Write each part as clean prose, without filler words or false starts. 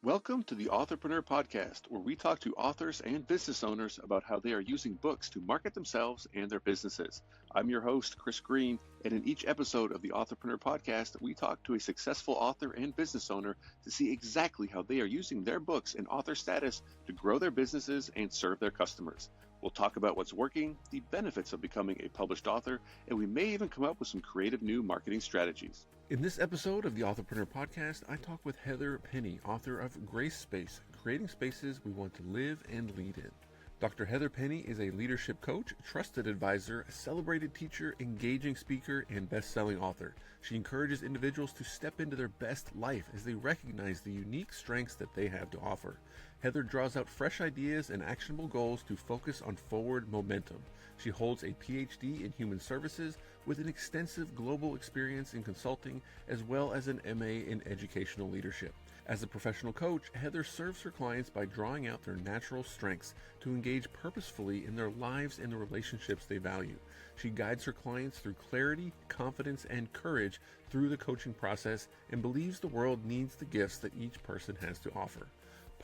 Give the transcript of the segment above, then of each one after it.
Welcome to the Authorpreneur podcast, where we talk to authors and business owners about how they are using books to market themselves and their businesses. I'm your host, Chris Green, and in each episode of the Authorpreneur podcast, we talk to a successful author and business owner to see exactly how they are using their books and author status to grow their businesses and serve their customers. We'll talk about what's working, the benefits of becoming a published author, and we may even come up with some creative new marketing strategies. In this episode of the Authorpreneur podcast, I talk with Heather Penny, author of Grace Space, Creating Spaces We Want to Live and Lead In. Dr. Heather Penny is a leadership coach, trusted advisor, celebrated teacher, engaging speaker, and best-selling author. She encourages individuals to step into their best life as they recognize the unique strengths that they have to offer. Heather draws out fresh ideas and actionable goals to focus on forward momentum. She holds a Ph.D. in human services with an extensive global experience in consulting as well as an MA in educational leadership. As a professional coach, Heather serves her clients by drawing out their natural strengths to engage purposefully in their lives and the relationships they value. She guides her clients through clarity, confidence, and courage through the coaching process and believes the world needs the gifts that each person has to offer.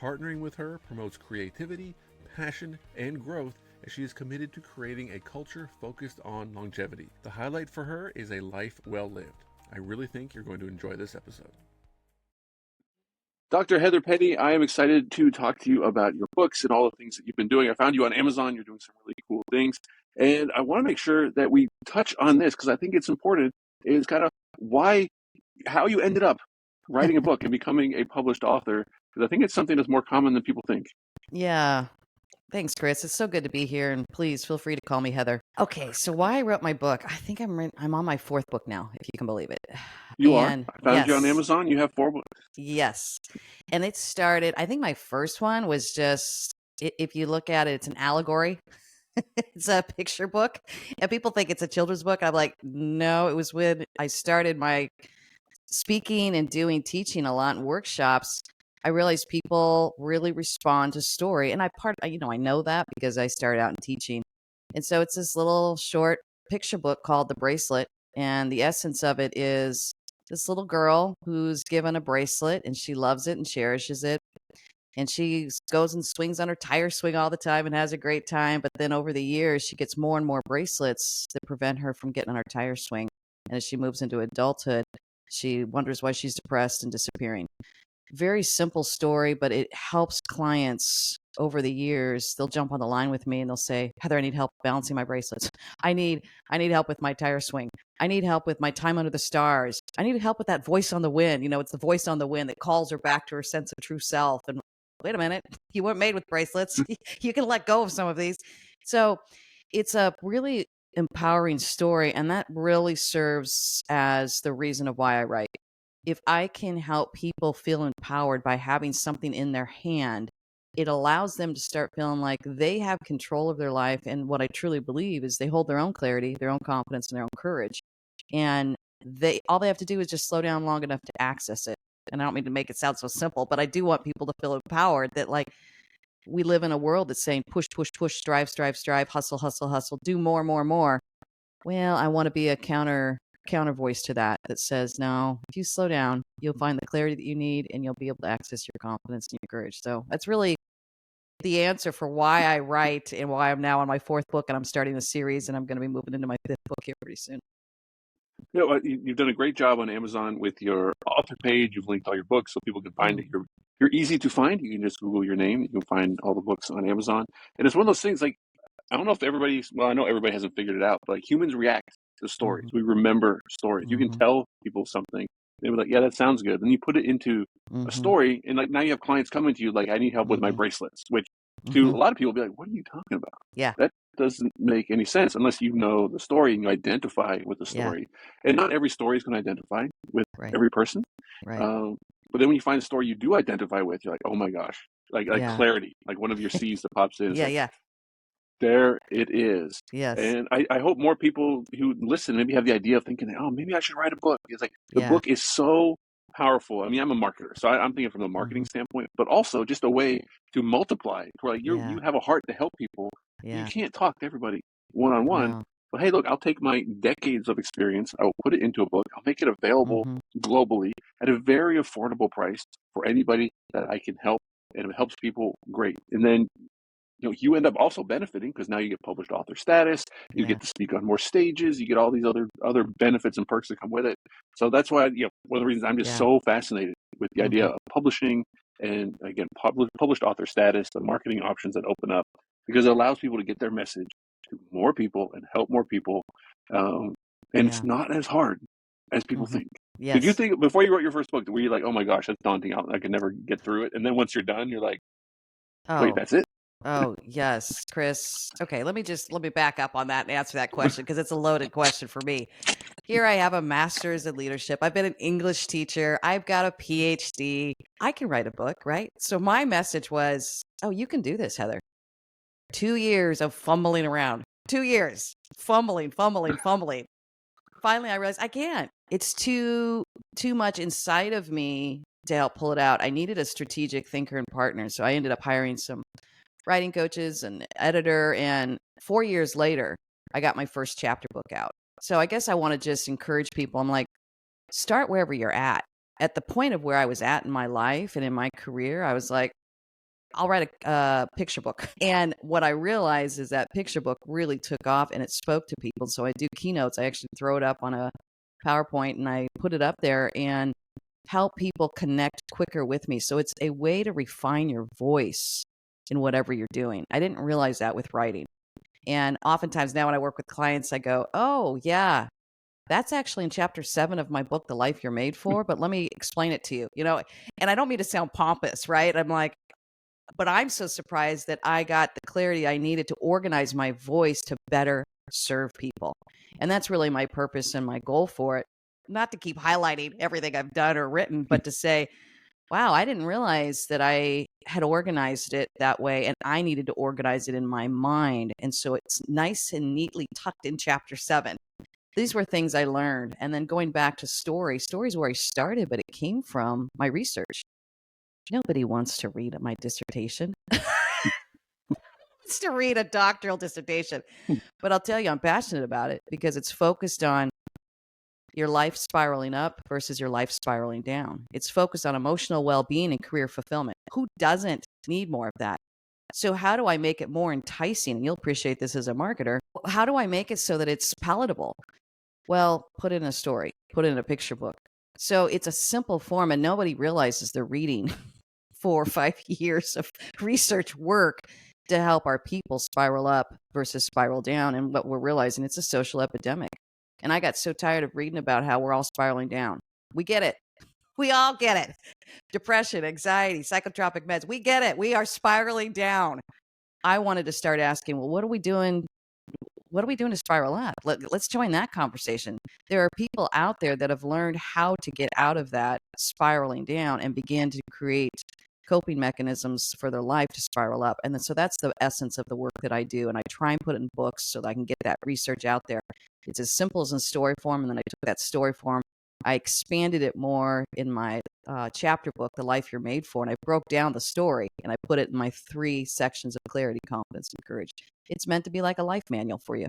Partnering with her promotes creativity, passion, and growth as she is committed to creating a culture focused on longevity. The highlight for her is a life well lived. I really think you're going to enjoy this episode. Dr. Heather Penny, I am excited to talk to you about your books and all the things that you've been doing. I found you on Amazon. You're doing some really cool things. And I want to make sure that we touch on this because I think it's important, is kind of how you ended up writing a book and becoming a published author, because I think it's something that's more common than people think. Yeah. Thanks, Chris. It's so good to be here, and please feel free to call me Heather. Okay, so why I wrote my book, I think I'm on my fourth book now, if you can believe it. You And are? I found you on yes, Amazon. You have 4 books. yes. And it started, I think my first one was just, if you look at it, it's an allegory. It's a picture book, and people think it's a children's book. I'm like, no, it was when I started my speaking and doing teaching a lot in workshops. I realized people really respond to story. And I know that because I started out in teaching. And so it's this little short picture book called The Bracelet. And the essence of it is this little girl who's given a bracelet and she loves it and cherishes it. And she goes and swings on her tire swing all the time and has a great time. But then over the years, she gets more and more bracelets that prevent her from getting on her tire swing. And as she moves into adulthood, she wonders why she's depressed and disappearing. Very simple story, but it helps clients over the years. They'll jump on the line with me and they'll say, Heather, I need help balancing my bracelets. I need help with my tire swing. I need help with my time under the stars. I need help with that voice on the wind. You know, it's the voice on the wind that calls her back to her sense of true self. And wait a minute, you weren't made with bracelets. You can let go of some of these. So it's a really empowering story. And that really serves as the reason of why I write. If I can help people feel empowered by having something in their hand, it allows them to start feeling like they have control of their life. And what I truly believe is they hold their own clarity, their own confidence, and their own courage. And all they have to do is just slow down long enough to access it. And I don't mean to make it sound so simple, but I do want people to feel empowered that, like, we live in a world that's saying push, push, push, strive, strive, strive, hustle, hustle, hustle, do more, more, more. Well, I want to be a counter voice to that says, no, if you slow down, you'll find the clarity that you need and you'll be able to access your confidence and your courage. So that's really the answer for why I write and why I'm now on my 4th book and I'm starting a series and I'm going to be moving into my 5th book here pretty soon. You know, you've done a great job on Amazon with your author page. You've linked all your books so people can find it. You're easy to find. You can just Google your name. You can find all the books on Amazon. And it's one of those things, like, I don't know if I know everybody hasn't figured it out, but like, humans react to stories. We remember stories. You can tell people something. They were like, yeah, that sounds good. Then you put it into a story, and like now you have clients coming to you like, I need help with my bracelets, which to a lot of people be like, what are you talking about? Yeah. That doesn't make any sense unless you know the story and you identify with the story. Yeah. And not every story is going to identify with every person. Right. But then when you find a story you do identify with, you're like, oh my gosh, like clarity, like one of your C's that pops in. Yeah. There it is. Yes. And I hope more people who listen maybe have the idea of thinking, oh, maybe I should write a book. It's like the book is so powerful. I mean, I'm a marketer, so I'm thinking from a marketing standpoint, but also just a way to multiply. Where like you have a heart to help people. You can't talk to everybody one-on-one. well, hey, look, I'll take my decades of experience, I will put it into a book, I'll make it available Mm-hmm. globally at a very affordable price for anybody that I can help, and if it helps people, great. And then you end up also benefiting because now you get published author status, you Yeah. get to speak on more stages, you get all these other benefits and perks that come with it. So that's why one of the reasons I'm just Yeah. so fascinated with the idea Mm-hmm. of publishing, and again, published author status, the marketing options that open up, because it allows people to get their message to more people and help more people, um, and it's Yeah. not as hard as people Mm-hmm. think. Did you Yes. think before you wrote your first book, were you like, oh my gosh, that's daunting, I could never get through it? And then once you're done, you're like, wait, Oh, that's it? oh, yes, Chris. Okay, let me back up on that and answer that question because it's a loaded question for me. Here I have a master's in leadership. I've been an English teacher. I've got a PhD. I can write a book, right? So my message was, "Oh, you can do this, Heather." 2 years of fumbling around. 2 years fumbling, fumbling, fumbling. Finally I realized I can't. It's too much inside of me to help pull it out. I needed a strategic thinker and partner, so I ended up hiring some writing coaches and editor. And 4 years later, I got my first chapter book out. So I guess I want to just encourage people. I'm like, start wherever you're at. At the point of where I was at in my life and in my career, I was like, I'll write a picture book. And what I realized is that picture book really took off and it spoke to people. So I do keynotes. I actually throw it up on a PowerPoint and I put it up there and help people connect quicker with me. So it's a way to refine your voice in whatever you're doing. I didn't realize that with writing. And oftentimes now when I work with clients, I go, oh, yeah, that's actually in chapter 7 of my book, The Life You're Made For. But let me explain it to you, and I don't mean to sound pompous, right? I'm like, but I'm so surprised that I got the clarity I needed to organize my voice to better serve people. And that's really my purpose and my goal for it. Not to keep highlighting everything I've done or written, but to say, wow, I didn't realize that I had organized it that way and I needed to organize it in my mind. And so it's nice and neatly tucked in chapter 7. These were things I learned. And then going back to stories where I started, but it came from my research. Nobody wants to read my dissertation. Wants to read a doctoral dissertation. But I'll tell you, I'm passionate about it because it's focused on your life spiraling up versus your life spiraling down. It's focused on emotional well-being and career fulfillment. Who doesn't need more of that? So how do I make it more enticing? And you'll appreciate this as a marketer. How do I make it so that it's palatable? Well, put it in a story, put it in a picture book. So it's a simple form and nobody realizes they're reading 4 or 5 years of research work to help our people spiral up versus spiral down. And what we're realizing, it's a social epidemic. And I got so tired of reading about how we're all spiraling down. We get it. We all get it. Depression, anxiety, psychotropic meds. We get it. We are spiraling down. I wanted to start asking, well, what are we doing? What are we doing to spiral up? Let's join that conversation. There are people out there that have learned how to get out of that spiraling down and begin to create coping mechanisms for their life to spiral up. And so that's the essence of the work that I do. And I try and put it in books so that I can get that research out there. It's as simple as in story form. And then I took that story form, I expanded it more in my chapter book, The Life You're Made For. And I broke down the story and I put it in my 3 sections of clarity, confidence, and courage. It's meant to be like a life manual for you.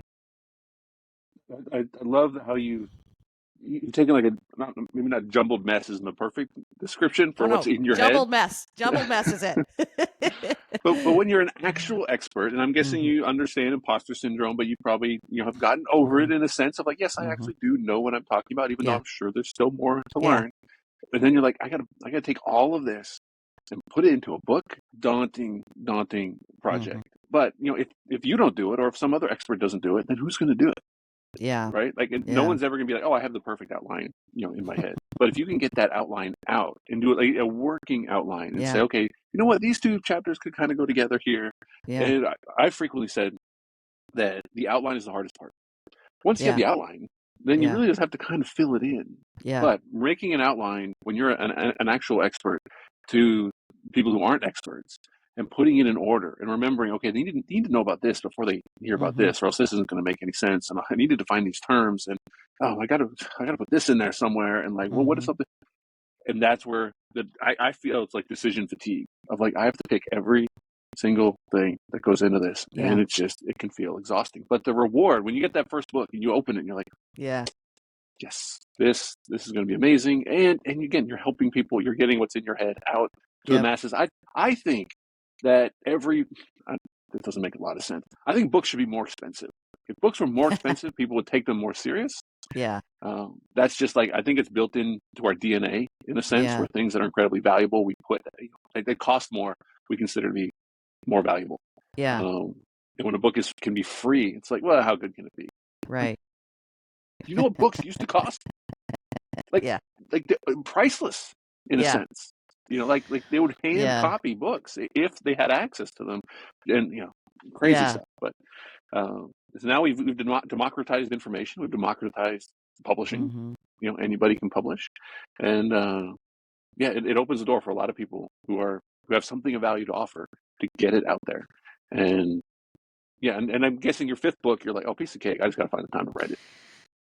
I love how you've taken like maybe not jumbled mess isn't the perfect description Oh, for what's no. in your head. Jumbled mess. Jumbled mess is it. But when you're an actual expert, and I'm guessing hmm you understand imposter syndrome, but you probably have gotten over hmm it in a sense of like, yes, I hmm actually do know what I'm talking about, even though Yeah. I'm sure there's still more to Yeah. learn. But then you're like, I gotta take all of this and put it into a book. Daunting hmm project. But if you don't do it, or if some other expert doesn't do it, then who's going to do it? Yeah. Right? Like no Yeah. one's ever gonna be like, oh, I have the perfect outline, in my head. But if you can get that outline out and do it like a working outline and say, Yeah. okay, you know what, these 2 chapters could kind of go together here. Yeah. And I frequently said that the outline is the hardest part. Once you have Yeah. the outline, then you Yeah. really just have to kind of fill it in. Yeah. But making an outline when you're an actual expert to people who aren't experts, and putting it in order and remembering, okay, they need to know about this before they hear about hmm this, or else this isn't going to make any sense. And I need to define these terms, and oh, I gotta put this in there somewhere. And like, well, what is hmm something? And that's where I feel it's like decision fatigue of like I have to pick every single thing that goes into this. Yeah. And it can feel exhausting. But the reward, when you get that first book and you open it and you're like, Yeah. yes, this is going to be amazing. And again, you're helping people. You're getting what's in your head out to the masses. I think that that doesn't make a lot of sense. I think books should be more expensive. If books were more expensive, people would take them more serious. Yeah. That's just like, I think it's built into our DNA in a sense, where things that are incredibly valuable, we put, they cost more, we consider to be more valuable. Yeah. And when a book can be free, it's like, well, how good can it be? Right. You know what books used to cost? Like priceless in a sense. Like they would hand copy books if they had access to them, and crazy stuff. But so now we've democratized information. We've democratized publishing. Anybody can publish, and it opens the door for a lot of people who have something of value to offer to get it out there. And and I'm guessing your fifth book, you're like, oh, piece of cake. I just got to find the time to write it.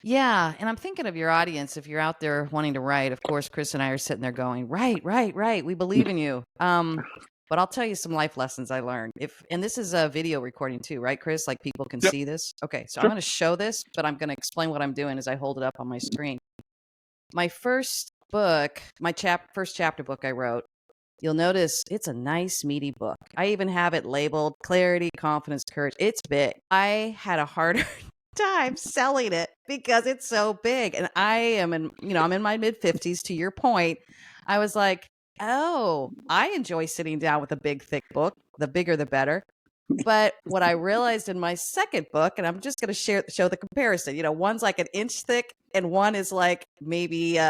Yeah. And I'm thinking of your audience. If you're out there wanting to write, of course, Chris and I are sitting there going, right. We believe in you. But I'll tell you some life lessons I learned. And this is a video recording too, right, Chris? Like people can see this. Okay. So I'm going to show this, but I'm going to explain what I'm doing as I hold it up on my screen. My first book, first chapter book I wrote, you'll notice it's a nice, meaty book. I even have it labeled Clarity, Confidence, Courage. It's big. I had a harder time selling it because it's so big. And I'm in my mid-50s, to your point. I was like, oh, I enjoy sitting down with a big, thick book. The bigger, the better. But what I realized in my second book, and I'm just going to show the comparison, one's like an inch thick and one is like maybe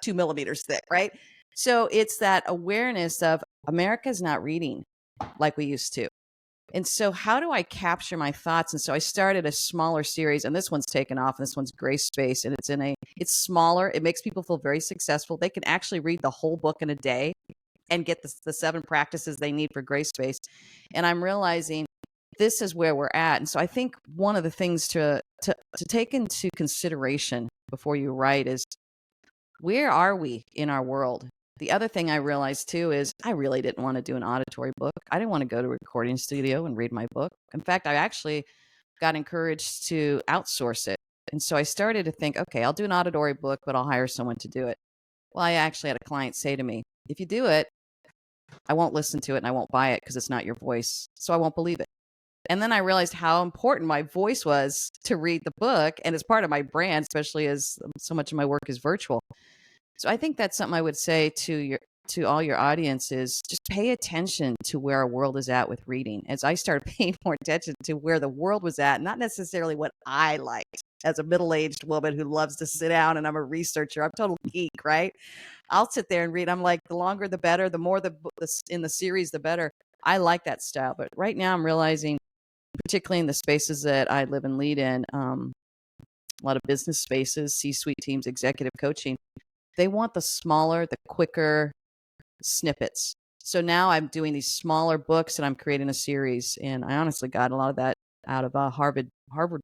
2 millimeters thick, right? So it's that awareness of America's not reading like we used to. And so how do I capture my thoughts? And so I started a smaller series, and this one's taken off, and this one's Gray Space, and it's smaller. It makes people feel very successful. They can actually read the whole book in a day and get the 7 practices they need for Gray Space. And I'm realizing this is where we're at. And so I think one of the things to take into consideration before you write is, where are we in our world? The other thing I realized too is I really didn't want to do an auditory book. I didn't want to go to a recording studio and read my book. In fact, I actually got encouraged to outsource it. And so I started to think, okay, I'll do an auditory book, but I'll hire someone to do it. Well, I actually had a client say to me, if you do it, I won't listen to it and I won't buy it because it's not your voice. So I won't believe it. And then I realized how important my voice was to read the book. And it's part of my brand, especially as so much of my work is virtual. So I think that's something I would say to all your audience is just pay attention to where our world is at with reading. As I started paying more attention to where the world was at, not necessarily what I liked as a middle-aged woman who loves to sit down and I'm a researcher. I'm a total geek, right? I'll sit there and read. I'm like, the longer, the better. The more in the series, the better. I like that style. But right now I'm realizing, particularly in the spaces that I live and lead in, a lot of business spaces, C-suite teams, executive coaching, they want the smaller, the quicker snippets. So now I'm doing these smaller books and I'm creating a series. And I honestly got a lot of that out of Harvard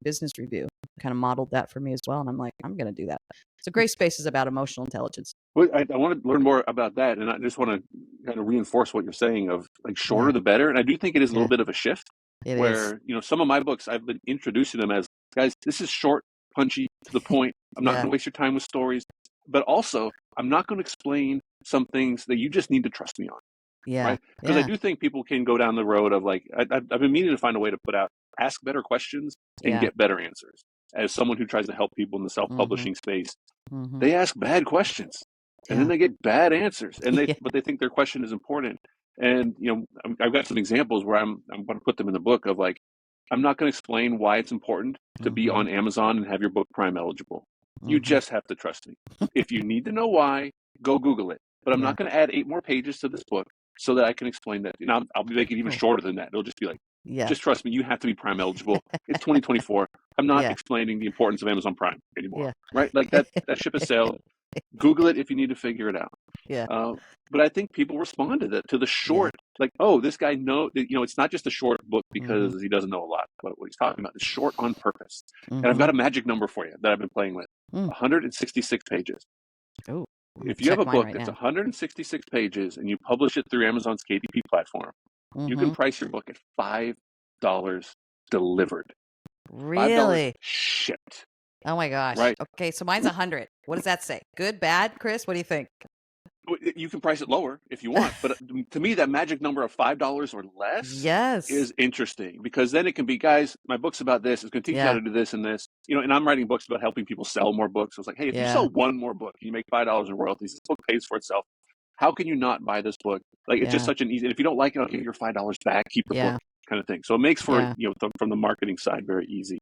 Business Review. Kind of modeled that for me as well. And I'm like, I'm going to do that. So Gray Space is about emotional intelligence. Well, I want to learn more about that. And I just want to kind of reinforce what you're saying of like shorter the better. And I do think it is a little bit of a shift where, some of my books, I've been introducing them as, guys, this is short, punchy, to the point. I'm not going to waste your time with stories. But also, I'm not going to explain some things that you just need to trust me on. Yeah. Right? Because I do think people can go down the road of like, I've been meaning to find a way to put out, ask better questions and get better answers. As someone who tries to help people in the self-publishing space, they ask bad questions and then they get bad answers, and but they think their question is important. And I've got some examples where I'm going to put them in the book of like, I'm not going to explain why it's important to be on Amazon and have your book Prime eligible. You just have to trust me. If you need to know why, go Google it. But I'm not going to add 8 more pages to this book so that I can explain that. And I'll make it even shorter than that. It'll just be like, just trust me, you have to be Prime eligible. It's 2024. I'm not explaining the importance of Amazon Prime anymore. Right? Like that ship has sailed. Google it if you need to figure it out. But I think people respond to the short, like, oh, this guy it's not just a short book because he doesn't know a lot about what he's talking about. It's short on purpose. And I've got a magic number for you that I've been playing with. 166 pages. Oh, if you have a book that's 166 pages and you publish it through Amazon's KDP platform, You can Mm-hmm. price your book at $5 delivered, $5 Really? shipped, Oh my gosh. right? Okay, so mine's 100. What does that say? Good, bad, Chris? What do you think? You can price it lower if you want, but to me, that magic number of $5 or less Yes. is interesting, because then it can be, guys, my book's about this. It's going to teach you how Yeah. to do this and this, and I'm writing books about helping people sell more books. So it's like, hey, if you Yeah. sell one more book, you make $5 in royalties. This book pays for itself. How can you not buy this book? Like, it's just Yeah. such an easy. And if you don't like it, I'll give you your $5 back. Keep the book, Yeah. kind of thing. So it makes for Yeah. from the marketing side very easy.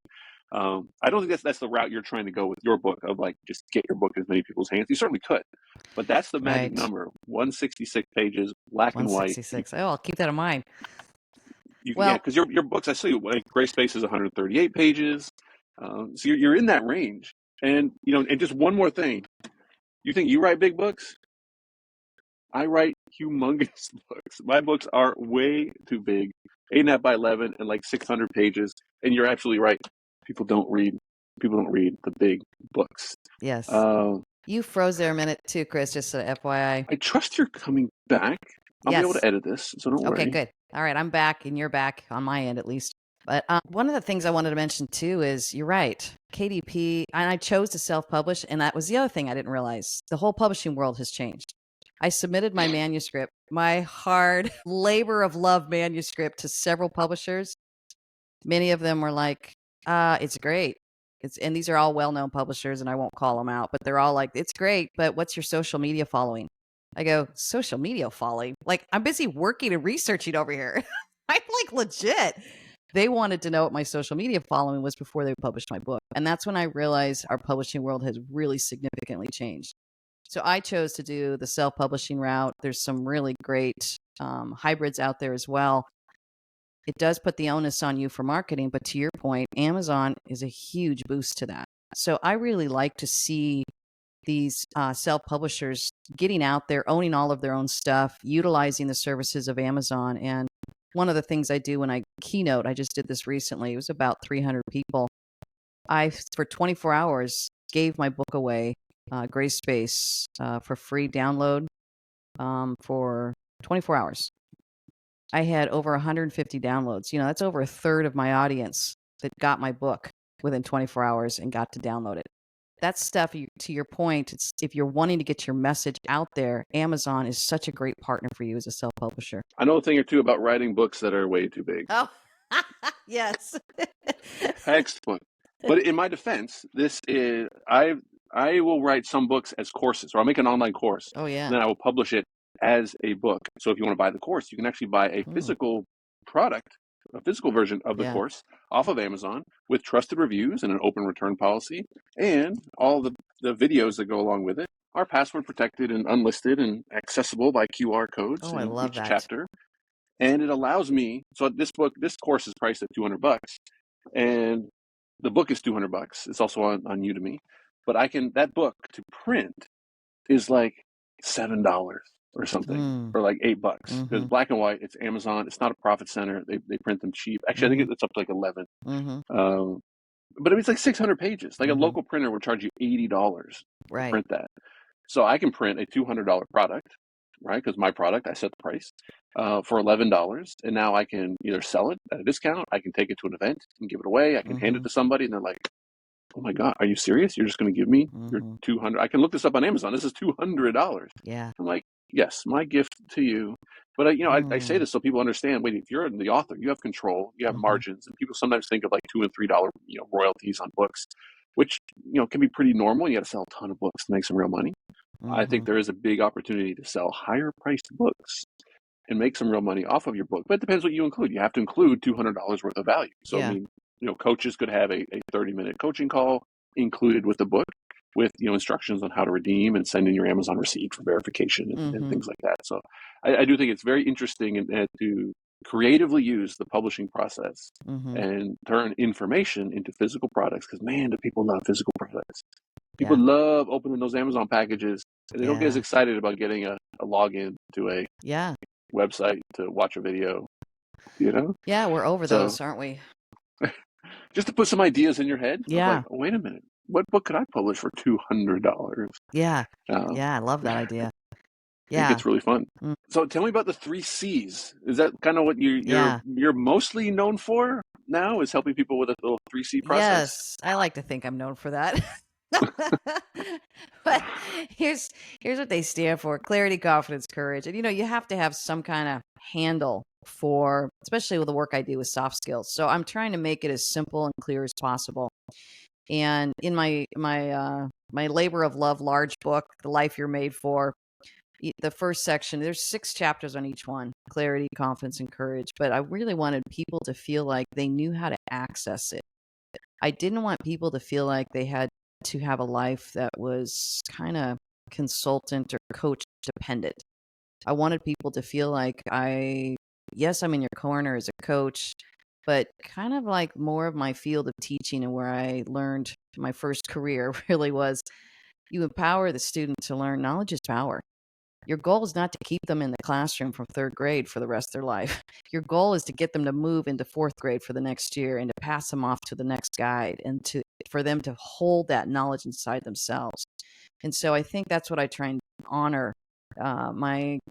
I don't think that's the route you're trying to go with your book, of like just get your book in as many people's hands. You certainly could, but that's the magic Right. number: 166 pages, black and white. 166. Oh, I'll keep that in mind. Yeah, Well, because your books, I see, like Gray Space is 138 pages, so you're in that range. And and just one more thing: you think you write big books? I write humongous books. My books are way too big, 8.5 by 11, and like 600 pages. And you're absolutely right. People don't read. People don't read the big books. yes. Uh, You froze there a minute too, Chris, just so FYI. I trust you're coming back. I'll be able Yes. to edit this, so don't Okay, worry. good. All right, I'm back and you're back on my end at least. But one of the things I wanted to mention too is you're right. KDP, and I chose to self publish. And that was the other thing I didn't realize. The whole publishing world has changed. I submitted my manuscript, my hard labor of love manuscript, to several publishers. Many of them were like, it's great. And these are all well known publishers, and I won't call them out, but they're all like, it's great, but what's your social media following? I go, social media following? Like, I'm busy working and researching over here. I'm like legit. They wanted to know what my social media following was before they published my book. And that's when I realized our publishing world has really significantly changed. So I chose to do the self publishing route. There's some really great hybrids out there as well. It does put the onus on you for marketing, but to your point, Amazon is a huge boost to that. So I really like to see these self-publishers getting out there, owning all of their own stuff, utilizing the services of Amazon. And one of the things I do when I keynote, I just did this recently, it was about 300 people. I, for 24 hours, gave my book away, Gray Space, for free download for 24 hours. I had over 150 downloads. That's over a third of my audience that got my book within 24 hours and got to download it. That's stuff, to your point, it's if you're wanting to get your message out there, Amazon is such a great partner for you as a self-publisher. I know a thing or two about writing books that are way too big. Oh, yes. Excellent. But in my defense, this is I will write some books as courses, or I'll make an online course, Oh, yeah. and then I will publish it as a book. So if you want to buy the course, you can actually buy a physical product, a physical version of the Yeah. course off of Amazon with trusted reviews and an open return policy, and all the videos that go along with it are password protected and unlisted and accessible by QR codes Oh, I in love each that. chapter. And it allows me, so this course is priced at $200, and the book is $200. It's also on Udemy, but that book to print is like $7 or something, or like $8, because black and white. It's Amazon. It's not a profit center. They print them cheap. Actually, I think it's up to like 11. But it's like 600 pages. Like a local printer would charge you $80 to Right. print that. So I can print a $200 product, right? Because my product, I set the price for $11, and now I can either sell it at a discount, I can take it to an event and give it away, I can hand it to somebody, and they're like, "Oh my God, are you serious? You're just going to give me your 200? I can look this up on Amazon. This is $200." Yeah. I'm like, "Yes, my gift to you." But I say this so people understand. Wait, if you're the author, you have control, you have margins, and people sometimes think of like $2 and $3 royalties on books, which can be pretty normal. You got to sell a ton of books to make some real money. I think there is a big opportunity to sell higher priced books and make some real money off of your book. But it depends what you include. You have to include $200 worth of value. So, Yeah. I mean, coaches could have a 30-minute coaching call included with the book, with instructions on how to redeem and send in your Amazon receipt for verification and things like that. So I do think it's very interesting to creatively use the publishing process and turn information into physical products, because, man, do people love physical products. People love opening those Amazon packages, and they don't get as excited about getting a login to a website to watch a video, Yeah, we're over So those, aren't we? just to put some ideas in your head of Yeah. like, oh, wait a minute, what book could I publish for $200? Yeah. Yeah, I love that idea. It Yeah. gets really fun. Mm, So tell me about the 3 C's. Is that kind of what yeah. you're mostly known for now? Is helping people with a little 3C process? Yes. I like to think I'm known for that. But here's what they stand for: clarity, confidence, courage. And you have to have some kind of handle for, especially with the work I do with soft skills. So I'm trying to make it as simple and clear as possible. And in my labor of love large book, The Life You're Made For, the first section, there's 6 chapters on each one: clarity, confidence, and courage. But I really wanted people to feel like they knew how to access it. I didn't want people to feel like they had to have a life that was kind of consultant or coach dependent. I wanted people to feel like yes, I'm in your corner as a coach, but kind of like more of my field of teaching and where I learned my first career really was, you empower the student to learn knowledge is power. Your goal is not to keep them in the classroom from 3rd grade for the rest of their life. Your goal is to get them to move into 4th grade for the next year and to pass them off to the next guide, and for them to hold that knowledge inside themselves. And so I think that's what I try and honor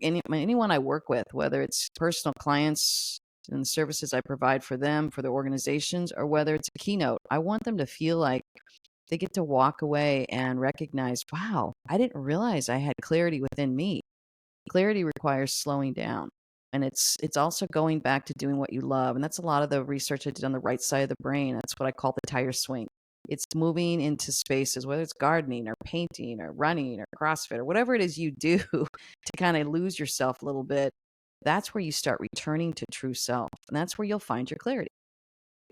anyone I work with, whether it's personal clients and the services I provide for them, for their organizations, or whether it's a keynote. I want them to feel like they get to walk away and recognize, wow, I didn't realize I had clarity within me. Clarity requires slowing down. And it's also going back to doing what you love. And that's a lot of the research I did on the right side of the brain. That's what I call the tire swing. It's moving into spaces, whether it's gardening or painting or running or CrossFit or whatever it is you do to kind of lose yourself a little bit. That's where you start returning to true self. And that's where you'll find your clarity.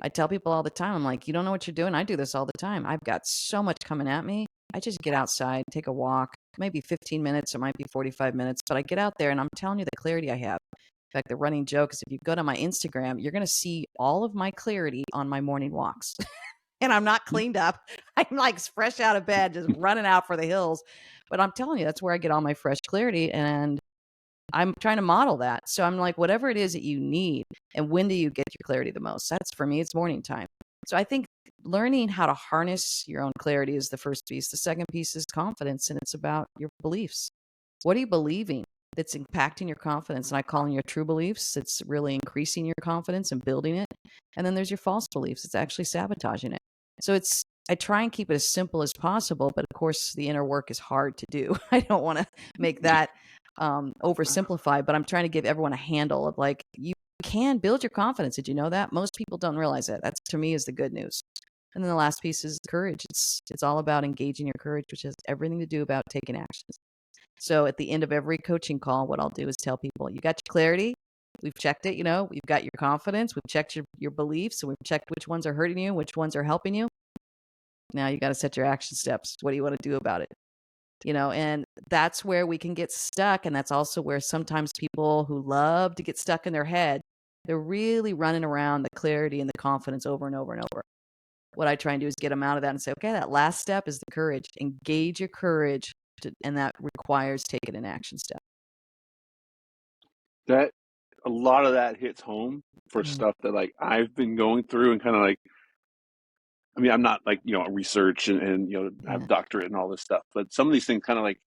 I tell people all the time, I'm like, you don't know what you're doing. I do this all the time. I've got so much coming at me. I just get outside, take a walk, maybe 15 minutes, it might be 45 minutes, but I get out there and I'm telling you the clarity I have. In fact, the running joke is if you go to my Instagram, you're going to see all of my clarity on my morning walks. And I'm not cleaned up. I'm like fresh out of bed, just running out for the hills. But I'm telling you, that's where I get all my fresh clarity. And I'm trying to model that. So I'm like, whatever it is that you need, and when do you get your clarity the most? That's, for me, it's morning time. So I think learning how to harness your own clarity is the first piece. The second piece is confidence, and it's about your beliefs. What are you believing that's impacting your confidence? And I call them your true beliefs. It's really increasing your confidence and building it. And then there's your false beliefs. It's actually sabotaging it. So I try and keep it as simple as possible, but of course the inner work is hard to do. I don't want to make that oversimplified, but I'm trying to give everyone a handle of like, you can build your confidence. Did you know that? Most people don't realize that. That's, to me, is the good news. And then the last piece is courage. It's all about engaging your courage, which has everything to do about taking actions. So at the end of every coaching call, what I'll do is tell people, you got your clarity. We've checked it. We've got your confidence. We've checked your beliefs. And we've checked which ones are hurting you, which ones are helping you. Now you got to set your action steps. What do you want to do about it? And that's where we can get stuck. And that's also where sometimes people who love to get stuck in their head, they're really running around the clarity and the confidence over and over and over. What I try and do is get them out of that and say, okay, that last step is the courage. Engage your courage, and that requires taking an action step. That a lot of that hits home for stuff that like I've been going through and kind of like, I mean, I'm not like, research and have Yeah. doctorate and all this stuff, but some of these things kind of like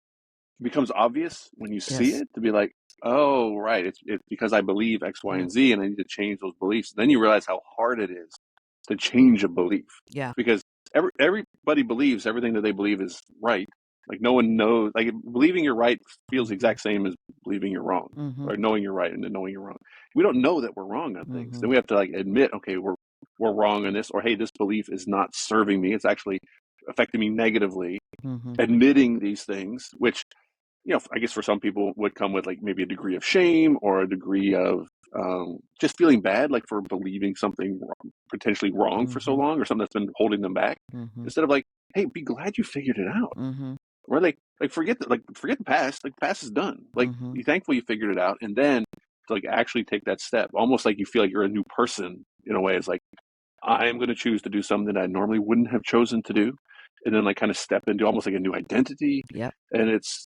becomes obvious when you see Yes. it to be like, oh, right. It's because I believe X, Y, Yeah. and Z and I need to change those beliefs. And then you realize how hard it is to change a belief Yeah. because everybody believes everything that they believe is right. Like no one knows, like believing you're right feels the exact same as believing you're wrong, Mm-hmm. or knowing you're right and then knowing you're wrong. We don't know that we're wrong on things. Mm-hmm. Then we have to like admit, okay, we're wrong on this, or hey, this belief is not serving me. It's actually affecting me negatively. Mm-hmm. Admitting these things, which I guess for some people would come with like maybe a degree of shame or a degree of just feeling bad, like for believing something potentially wrong for so Mm-hmm. long or something that's been holding them back. Mm-hmm. Instead of like, hey, be glad you figured it out. Mm-hmm. Or like forget the past. Like the past is done. Like Mm-hmm. be thankful you figured it out, and then to like actually take that step, almost like you feel like you're a new person in a way. It's like I am going to choose to do something that I normally wouldn't have chosen to do, and then like kind of step into almost like a new identity. Yep. And it's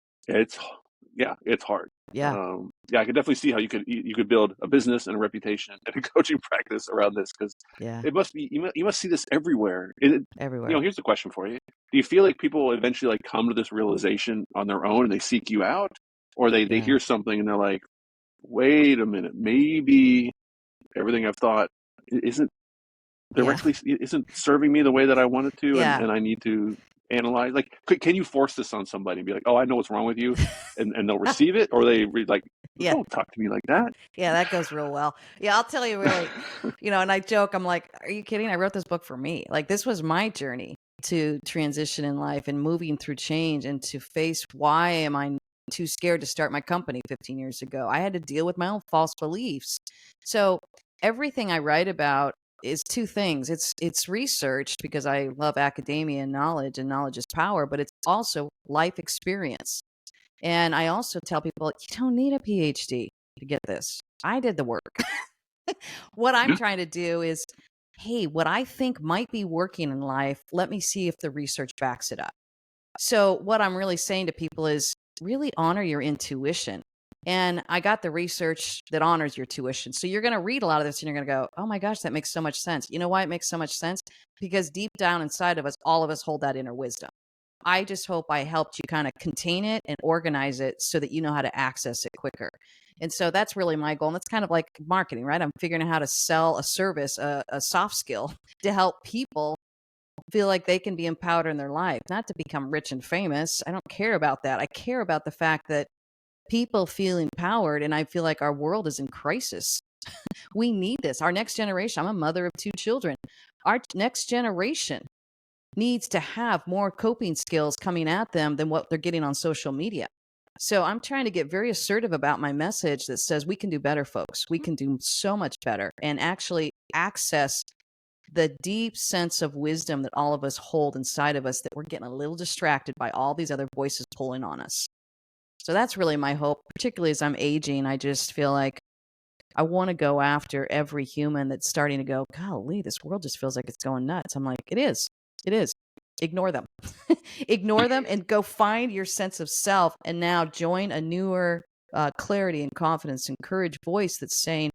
yeah, it's hard. Yeah. Yeah, I could definitely see how you could build a business and a reputation and a coaching practice around this because Yeah. it must be you must see this everywhere. Everywhere. Here's the question for you: do you feel like people eventually like come to this realization on their own and they seek you out, or they hear something and they're like, wait a minute, maybe everything I've thought isn't directly isn't serving me the way that I want it to, and I need to analyze. Like, can you force this on somebody and be like, oh, I know what's wrong with you, and they'll receive it, or they like, don't talk to me like that. Yeah, that goes real well. Yeah, I'll tell you really, and I joke, I'm like, are you kidding? I wrote this book for me. Like, this was my journey to transition in life and moving through change and to face why am I too scared to start my company 15 years ago. I had to deal with my own false beliefs. So everything I write about is two things. It's researched because I love academia and knowledge is power, but it's also life experience. And I also tell people, you don't need a PhD to get this. I did the work. What I'm trying to do is, hey, what I think might be working in life, let me see if the research backs it up. So what I'm really saying to people is really honor your intuition. And I got the research that honors your tuition. So you're going to read a lot of this and you're going to go, oh my gosh, that makes so much sense. You know why it makes so much sense? Because deep down inside of us, all of us hold that inner wisdom. I just hope I helped you kind of contain it and organize it so that you know how to access it quicker. And so that's really my goal. And that's kind of like marketing, right? I'm figuring out how to sell a service, a soft skill to help people feel like they can be empowered in their life, not to become rich and famous. I don't care about that. I care about the fact that people feel empowered, and I feel like our world is in crisis. We need this. Our next generation, I'm a mother of 2 children. Our next generation needs to have more coping skills coming at them than what they're getting on social media. So I'm trying to get very assertive about my message that says we can do better, folks. We can do so much better and actually access the deep sense of wisdom that all of us hold inside of us, that we're getting a little distracted by all these other voices pulling on us. So that's really my hope, particularly as I'm aging. I just feel like I want to go after every human that's starting to go, golly, this world just feels like it's going nuts. I'm like, it is. It is. Ignore them. Ignore them and go find your sense of self, and now join a newer clarity and confidence and courage voice that's saying,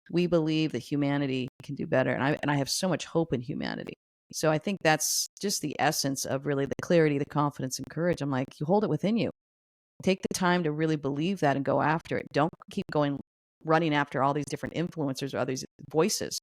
we believe that humanity can do better. And I have so much hope in humanity. So I think that's just the essence of really the clarity, the confidence, and courage. I'm like, you hold it within you. Take the time to really believe that and go after it. Don't keep running after all these different influencers or other voices.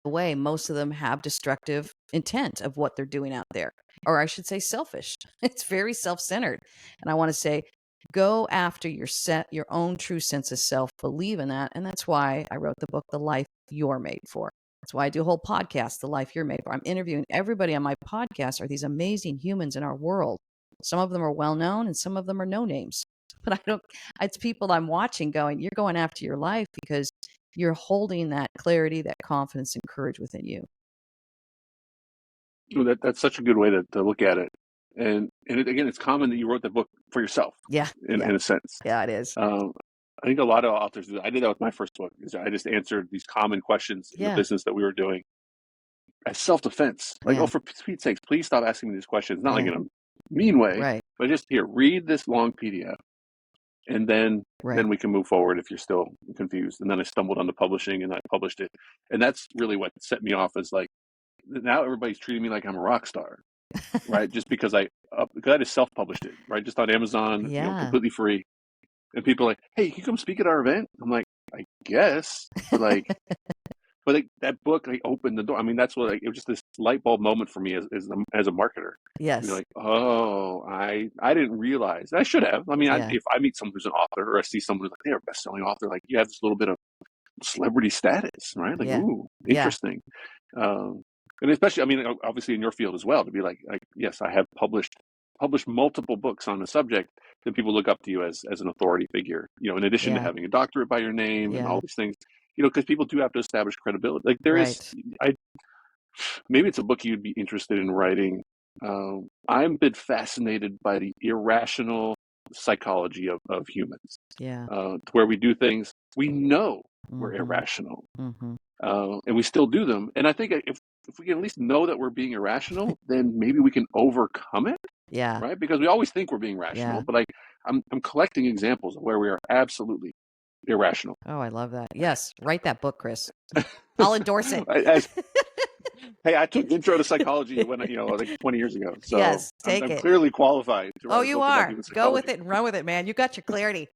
The way most of them have destructive intent of what they're doing out there, or I should say selfish. It's very self-centered. And I want to say, go after your own true sense of self, believe in that. And that's why I wrote the book, The Life You're Made For. That's why I do a whole podcast, The Life You're Made For. I'm interviewing everybody on my podcast are these amazing humans in our world. Some of them are well-known and some of them are no names. But it's people I'm watching going, you're going after your life because you're holding that clarity, that confidence and courage within you. That's such a good way to look at it. And again, it's common that you wrote the book for yourself. Yeah. In a sense. Yeah, it is. I think a lot of authors do that. I did that with my first book. I just answered these common questions in the business that we were doing as self-defense. Like, oh, for Pete's sakes, please stop asking me these questions. Not like in a mean way, but just here, read this long PDF. And then we can move forward if you're still confused. And then I stumbled onto publishing and I published it. And that's really what set me off, as like, now everybody's treating me like I'm a rock star, right? Just because I just self-published it, right? Just on Amazon, completely free. And people are like, hey, can you come speak at our event? I'm like, I guess. But like, that book opened the door. I mean, that's what it was, just this light bulb moment for me as a marketer. Yes. You're like, oh, I didn't realize. I should have. I mean, if I meet someone who's an author, or I see someone who's like, they're a best-selling author, like, you have this little bit of celebrity status, right? Like, ooh, interesting. And especially, I mean, obviously in your field as well, to be like, yes, I have published multiple books on the subject, then people look up to you as an authority figure, in addition to having a doctorate by your name and all these things, because people do have to establish credibility. Like, there is, maybe it's a book you'd be interested in writing. I'm a bit fascinated by the irrational psychology of humans. To where we do things we know we're irrational, and we still do them. And I think if we can at least know that we're being irrational, then maybe we can overcome it. Yeah. Right? Because we always think we're being rational, but I'm collecting examples of where we are absolutely irrational. Oh, I love that. Yes. Write that book, Chris. I'll endorse it. Hey, I took Intro to Psychology when like 20 years ago. So yes, I'm clearly qualified to write a you book are. about human Go with it and run with it, man. You got your clarity.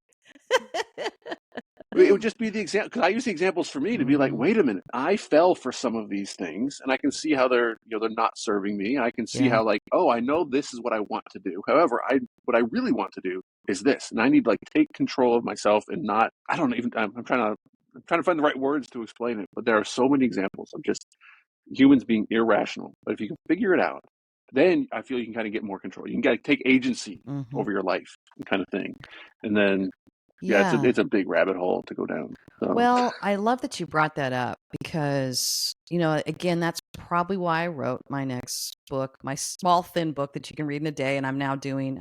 It would just be the example, because I use the examples for me to be like, Mhm. wait a minute, I fell for some of these things, and I can see how they're not serving me. I can see Yeah. how, like, oh, I know this is what I want to do. However, what I really want to do is this, and I need to like take control of myself and not. I don't even. I'm trying to find the right words to explain it, but there are so many examples of just humans being irrational. But if you can figure it out, then I feel you can kind of get more control. You can kind of take agency Mhm. over your life, kind of thing, and then yeah, Yeah. it's a big rabbit hole to go down. So Well, I love that you brought that up because, again, that's probably why I wrote my next book, my small, thin book that you can read in a day. And I'm now doing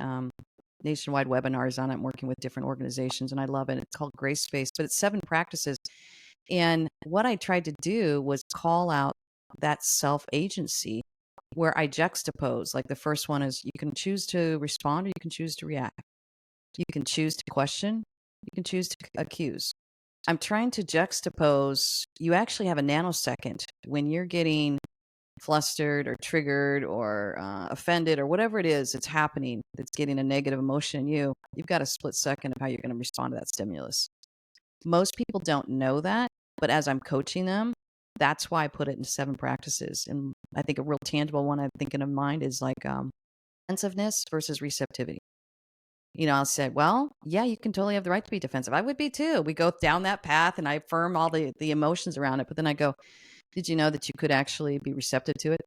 nationwide webinars on it. I'm working with different organizations and I love it. It's called Grace Space, but it's 7 practices. And what I tried to do was call out that self agency where I juxtapose. Like the first one is you can choose to respond or you can choose to react. You can choose to question, you can choose to accuse. I'm trying to juxtapose. You actually have a nanosecond when you're getting flustered or triggered or offended or whatever it is that's happening that's getting a negative emotion in you. You've got a split second of how you're going to respond to that stimulus. Most people don't know that, but as I'm coaching them, that's why I put it into 7 practices. And I think a real tangible one I'm thinking of mind is like defensiveness versus receptivity. I'll say, well, yeah, you can totally have the right to be defensive. I would be too. We go down that path and I affirm all the emotions around it. But then I go, did you know that you could actually be receptive to it?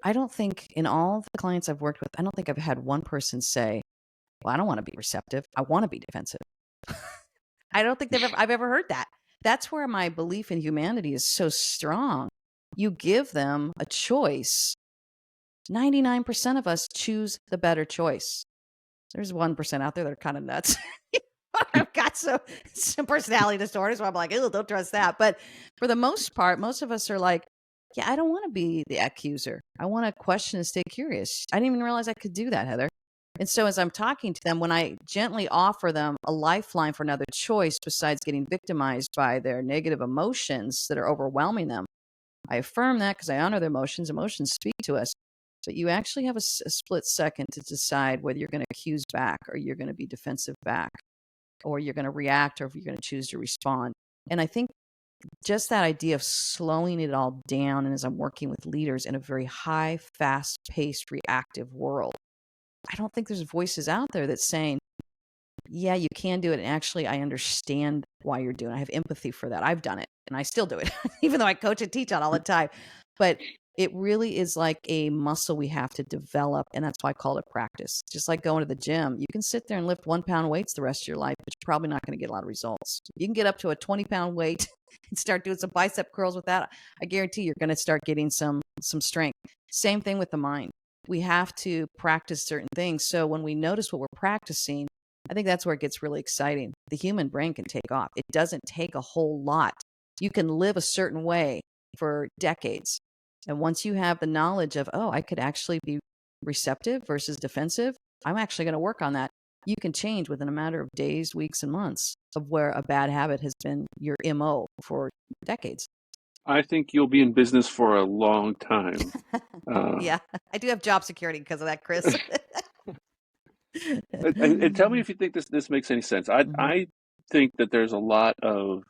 I don't think in all the clients I've worked with, I don't think I've had one person say, well, I don't want to be receptive. I want to be defensive. I don't think I've ever heard that. That's where my belief in humanity is so strong. You give them a choice. 99% of us choose the better choice. There's 1% out there that are kind of nuts. I've got some personality disorders where I'm like, oh, don't trust that. But for the most part, most of us are like, yeah, I don't want to be the accuser. I want to question and stay curious. I didn't even realize I could do that, Heather. And so as I'm talking to them, when I gently offer them a lifeline for another choice besides getting victimized by their negative emotions that are overwhelming them, I affirm that because I honor their emotions. Emotions speak to us. But you actually have a split second to decide whether you're going to accuse back or you're going to be defensive back or you're going to react or if you're going to choose to respond. And I think just that idea of slowing it all down, and as I'm working with leaders in a very high, fast-paced, reactive world, I don't think there's voices out there that's saying, yeah, you can do it. And actually, I understand why you're doing it. I have empathy for that. I've done it and I still do it, even though I coach and teach on all the time. But it really is like a muscle we have to develop. And that's why I call it practice. Just like going to the gym, you can sit there and lift 1-pound weights the rest of your life, but you're probably not going to get a lot of results. You can get up to a 20-pound weight and start doing some bicep curls with that. I guarantee you're going to start getting some strength. Same thing with the mind. We have to practice certain things. So when we notice what we're practicing, I think that's where it gets really exciting. The human brain can take off. It doesn't take a whole lot. You can live a certain way for decades. And once you have the knowledge of, oh, I could actually be receptive versus defensive, I'm actually going to work on that. You can change within a matter of days, weeks, and months of where a bad habit has been your MO for decades. I think you'll be in business for a long time. Yeah, I do have job security because of that, Chris. And tell me if you think this makes any sense. I think that there's a lot of,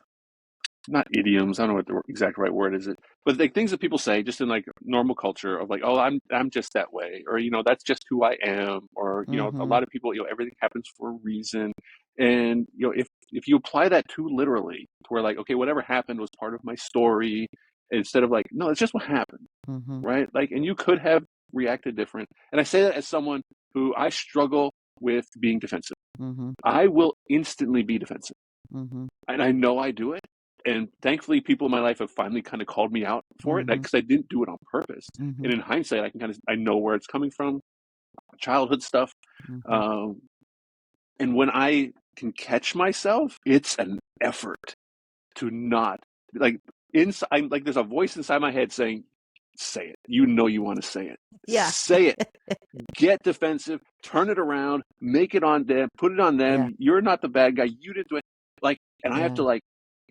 not idioms, I don't know what the exact right word is, but like things that people say just in like normal culture of like, oh, I'm just that way, or that's just who I am, or a Mm-hmm. lot of people, everything happens for a reason, and if you apply that too literally, to where like, okay, whatever happened was part of my story, instead of like, no, it's just what happened, Mm-hmm. right? Like, and you could have reacted different, and I say that as someone who I struggle with being defensive. Mm-hmm. I will instantly be defensive, Mm-hmm. and I know I do it. And thankfully, people in my life have finally kind of called me out for it, Mm-hmm. because I didn't do it on purpose. Mm-hmm. And in hindsight, I know where it's coming from, childhood stuff. Mm-hmm. Um, and when I can catch myself, it's an effort to not like inside. Like there's a voice inside my head saying, "Say it. You know you want to say it. Yeah. Say it. Get defensive. Turn it around. Make it on them. Put it on them. Yeah. You're not the bad guy. You didn't do it." Like, and I have Yeah. to like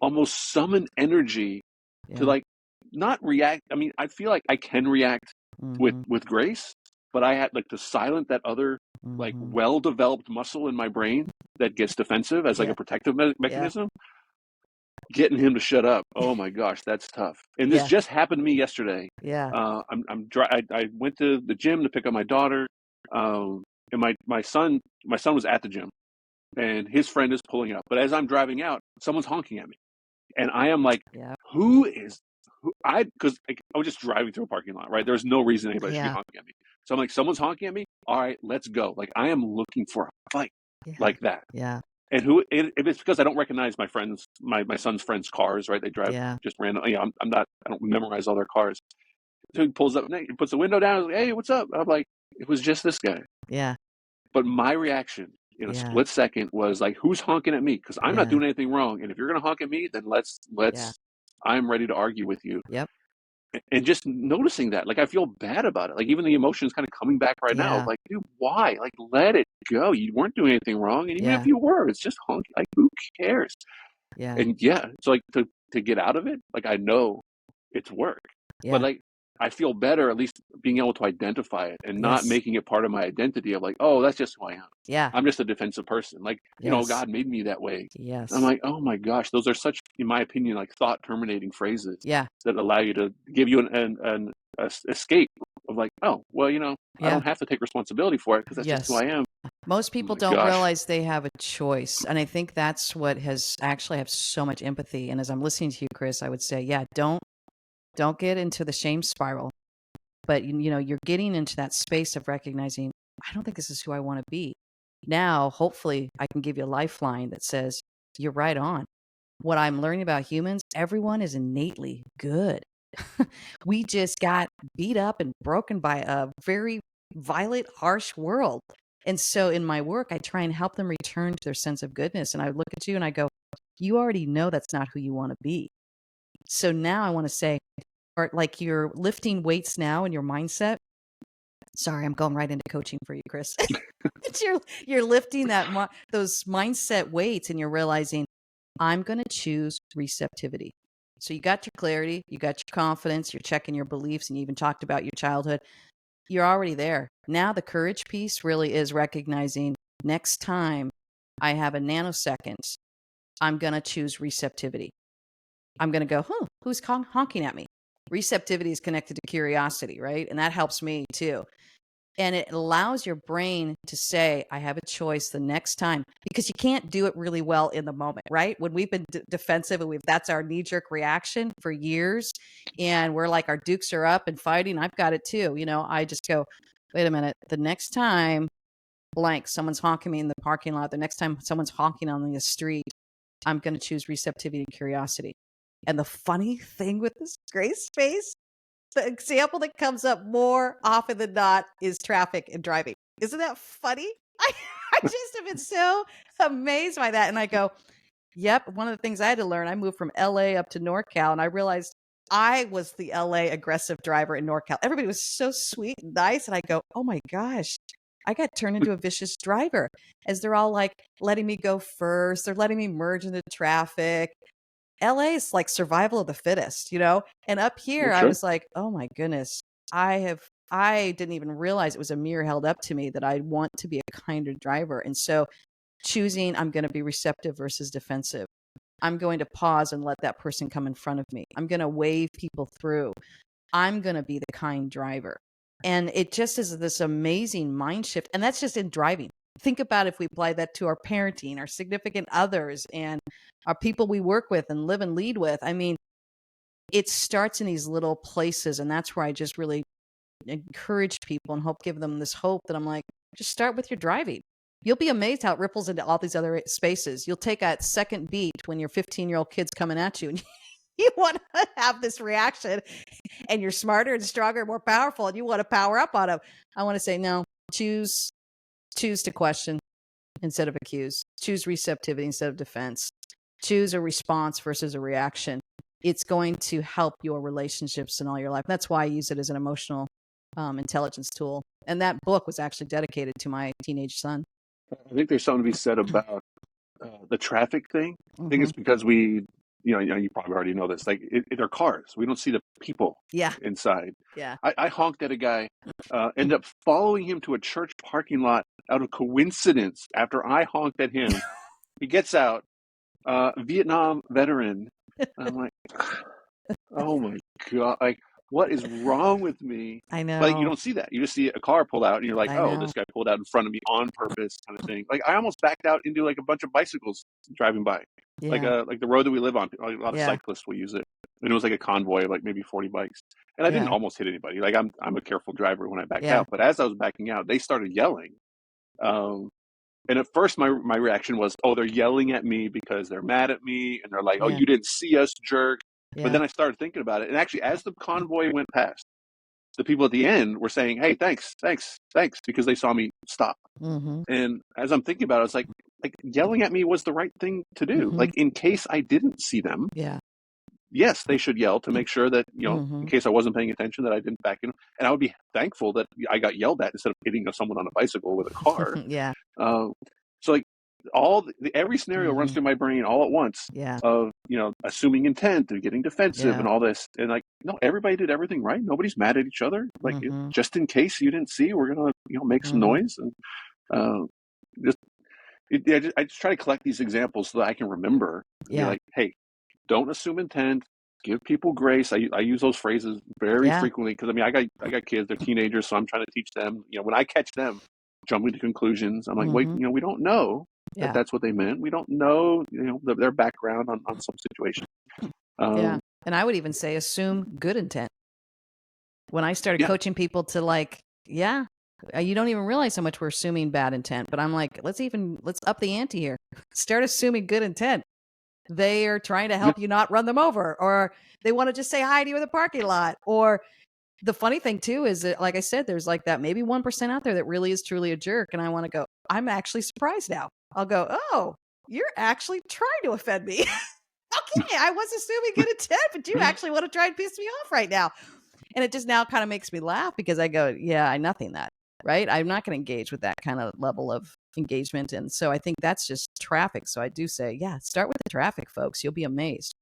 almost summon energy to Yeah. like not react. I mean, I feel like I can react Mm-hmm. with grace, but I had like to silence that other like Mm-hmm. well-developed muscle in my brain that gets defensive as like Yeah. a protective Yeah. mechanism. Getting him to shut up. Oh my gosh, that's tough. And this Yeah. just happened to me yesterday. Yeah. I went to the gym to pick up my daughter, and my son was at the gym, and his friend is pulling up. But as I'm driving out, someone's honking at me, and I am like, Yeah. who is who? Because I was just driving through a parking lot, right? There's no reason anybody should be Yeah. honking at me. So I'm like, someone's honking at me. All right, let's go. Like I am looking for a fight Yeah. like that. Yeah. And if it's because I don't recognize my son's friends' cars, right? They drive Yeah. just random. You know, I don't memorize all their cars. So he pulls up, he puts the window down. He's like, "Hey, what's up?" I'm like, "It was just this guy." Yeah. But my reaction in a Yeah. split second was like, "Who's honking at me?" Because I'm not Yeah. doing anything wrong. And if you're gonna honk at me, then Yeah. I'm ready to argue with you. Yep. And just noticing that, like, I feel bad about it. Like, even the emotion is kind of coming back right now. Yeah. Like, dude, why? Like, let it go. You weren't doing anything wrong. And even if Yeah. you were, it's just honking. Like, who cares? Yeah. And yeah, so like to get out of it, like I know it's work, but Yeah. like I feel better at least being able to identify it and not Yes. making it part of my identity of like, oh, that's just who I am. Yeah. I'm just a defensive person. Like, Yes. God made me that way. And I'm Yes. like, oh my gosh, those are such, in my opinion, like thought terminating phrases Yeah. that allow you to give you an escape of like, oh, well, I Yeah. don't have to take responsibility for it because that's just who Yes. I am. Most Oh people my don't gosh. realize they have a choice. And I think that's what has actually have so much empathy. And as I'm listening to you, Chris, I would say, yeah, don't get into the shame spiral. But you're getting into that space of recognizing, I don't think this is who I want to be. Now, hopefully, I can give you a lifeline that says, you're right on. What I'm learning about humans, everyone is innately good. We just got beat up and broken by a very violent, harsh world. And so in my work, I try and help them return to their sense of goodness. And I look at you and I go, you already know that's not who you want to be. So now I want to say, or like you're lifting weights now in your mindset. Sorry, I'm going right into coaching for you, Chris. You're lifting those mindset weights and you're realizing I'm going to choose receptivity. So you got your clarity, you got your confidence, you're checking your beliefs, and you even talked about your childhood. You're already there. Now the courage piece really is recognizing next time I have a nanosecond, I'm going to choose receptivity. I'm going to go, who's honking at me? Receptivity is connected to curiosity, right? And that helps me too. And it allows your brain to say, I have a choice the next time, because you can't do it really well in the moment, right? When we've been defensive and that's our knee jerk reaction for years. And we're like, our dukes are up and fighting. I've got it too. I just go, wait a minute. The next time blank, someone's honking me in the parking lot. The next time someone's honking on the street, I'm going to choose receptivity and curiosity. And the funny thing with this gray space, the example that comes up more often than not is traffic and driving. Isn't that funny? I just have been so amazed by that. And I go, yep. One of the things I had to learn, I moved from LA up to NorCal and I realized I was the LA aggressive driver in NorCal. Everybody was so sweet and nice. And I go, oh my gosh, I got turned into a vicious driver as they're all like letting me go first. They're letting me merge into traffic. LA is like survival of the fittest, And up here, I Sure. was like, oh my goodness, I didn't even realize it was a mirror held up to me that I want to be a kinder driver. And so choosing, I'm going to be receptive versus defensive. I'm going to pause and let that person come in front of me. I'm going to wave people through. I'm going to be the kind driver. And it just is this amazing mind shift. And that's just in driving. Think about if we apply that to our parenting, our significant others, and our people we work with and live and lead with. I mean, it starts in these little places. And that's where I just really encourage people and give them this hope that I'm like, just start with your driving. You'll be amazed how it ripples into all these other spaces. You'll take a second beat when your 15-year-old kid's coming at you and you want to have this reaction and you're smarter and stronger and more powerful and you want to power up on them. I want to say, no, choose to question instead of accuse. Choose receptivity instead of defense. Choose a response versus a reaction. It's going to help your relationships in all your life. That's why I use it as an emotional intelligence tool. And that book was actually dedicated to my teenage son. I think there's something to be said about the traffic thing. I think Mm-hmm. it's because we you probably already know this. Like they're cars. We don't see the people Yeah. inside. Yeah. I honked at a guy, ended up following him to a church parking lot out of coincidence. After I honked at him, he gets out, Vietnam veteran. I'm like, oh my God, like what is wrong with me? I Like you know. don't see that. You just see a car pull out and you're like, I oh, know. this guy pulled out in front of me on purpose kind of thing. Like I almost backed out into like a bunch of bicycles driving by. Yeah. Like the road that we live on, like, a lot of Yeah. cyclists will use it. And it was like a convoy of like maybe 40 bikes. And I didn't Yeah. almost hit anybody. Like I'm a careful driver when I back Yeah. out. But as I was backing out, they started yelling. Um, and at first my reaction was, oh, they're yelling at me because they're mad at me and they're like, oh, Yeah. you didn't see us, jerk. But Yeah. then I started thinking about it. And actually, as the convoy went past, the people at the end were saying, hey, thanks, thanks, thanks, because they saw me stop. Mm-hmm. And as I'm thinking about it, I was like yelling at me was the right thing to do. Mm-hmm. Like in case I didn't see them, Yeah. yes, they should yell to make sure that, Mm-hmm. in case I wasn't paying attention, that I didn't back in. And I would be thankful that I got yelled at instead of hitting someone on a bicycle with a car. Yeah. So like every scenario runs Mm-hmm. through my brain all at once Yeah. of, assuming intent and getting defensive Yeah. and all this. And like, no, everybody did everything right. Nobody's mad at each other. Like Mm-hmm. just in case you didn't see, we're going to, make some Mm-hmm. noise. And just, I just try to collect these examples so that I can remember and be Yeah. like, hey, don't assume intent. Give people grace. I use those phrases very Yeah. frequently because I got kids. They're teenagers, so I'm trying to teach them. When I catch them jumping to conclusions, I'm like, wait, Mm-hmm. we don't know that Yeah. that's what they meant. We don't know, their background on some situation. Yeah. Um, And I would even say assume good intent. When I started yeah, coaching people to like, yeah, you don't even realize how much we're assuming bad intent. But I'm like, let's up the ante here. Start assuming good intent. They are trying to yeah, help you not run them over, or they want to just say hi to you in the parking lot. Or the funny thing too is that, like I said, there's like that maybe 1% out there that really is truly a jerk. And I want to go, I'm actually surprised now. I'll go, oh, you're actually trying to offend me. Okay, I was assuming good intent, but you actually want to try and piss me off right now. And it just now kind of makes me laugh because I go, yeah, I nothing that, right? I'm not going to engage with that kind of level of engagement. And so I think that's just traffic. So I do say, yeah, start with the traffic, folks. You'll be amazed.